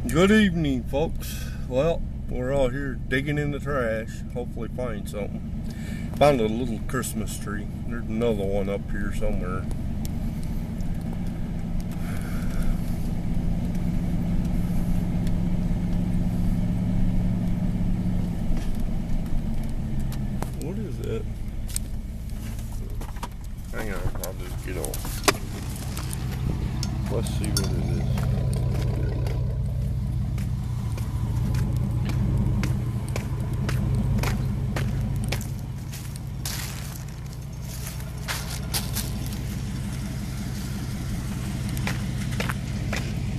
Good evening, folks. Well, we're all here digging in the trash. Hopefully find something. Found a little Christmas tree. There's another one up here somewhere. What is that? Hang on, I'll just get off. Let's see what it is.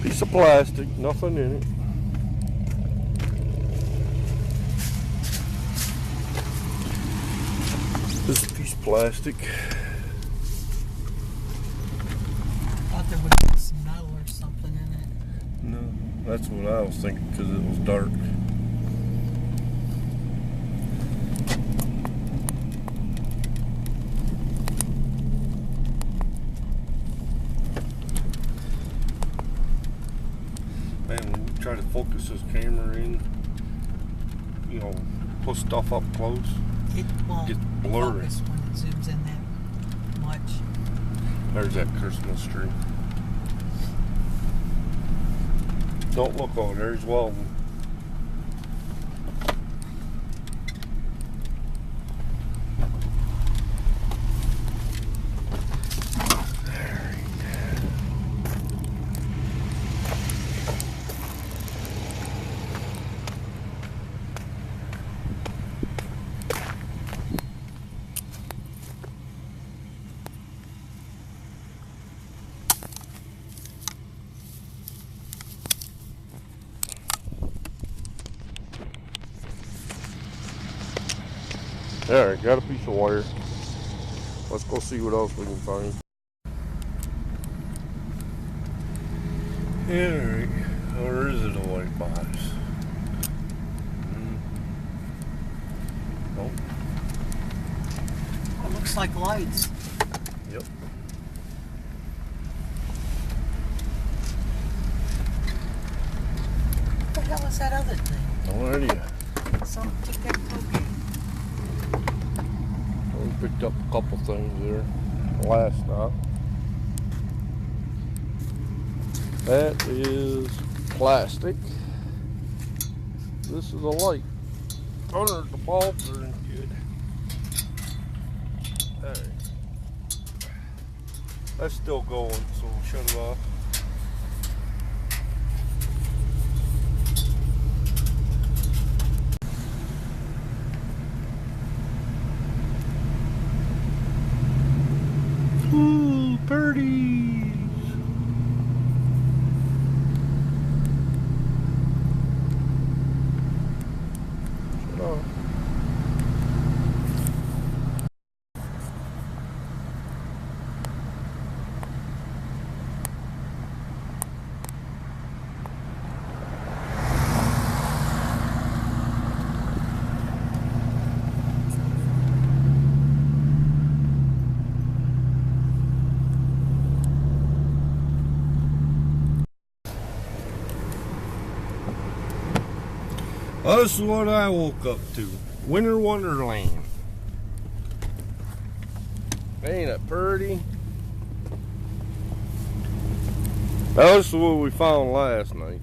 Piece of plastic, nothing in it. This is a piece of plastic. I thought there would be some metal or something in it. No, that's what I was thinking because it was dark. Man, when you try to focus this camera in, you know, put stuff up close, It won't gets blurry. focus when it zooms in that much. There's that Christmas tree. Don't look over there, he's welding. Alright, got a piece of wire. Let's go see what else we can find. Alright, or is it a white box? Nope. Oh, it looks like lights. Yep. What the hell is that other thing? No idea. Some ticket-token. We picked up a couple things there. Last stop. That is plastic. This is a light. Under the bulbs are in good. Alright. That's still going, so we'll shut it off. Ooh, birdies! Shut off. Well, this is what I woke up to. Winter Wonderland. Ain't it pretty? Now, this is what we found last night.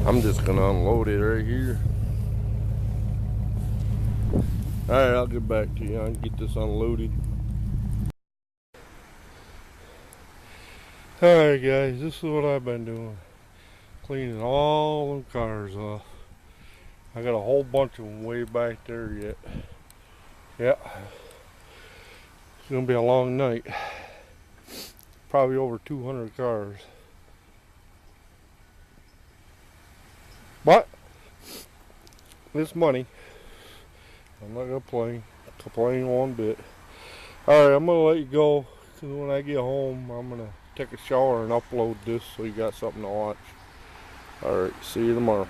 I'm just gonna unload it right here. Alright, I'll get back to you. I can get this unloaded. Alright guys, this is what I've been doing. Cleaning all them cars off. I got a whole bunch of them way back there yet. Yeah. It's gonna be a long night. Probably over 200 cars. But it's money. I'm not gonna complain one bit. Alright, I'm gonna let you go, because when I get home I'm gonna take a shower and upload this so you got something to watch. Alright, see you tomorrow.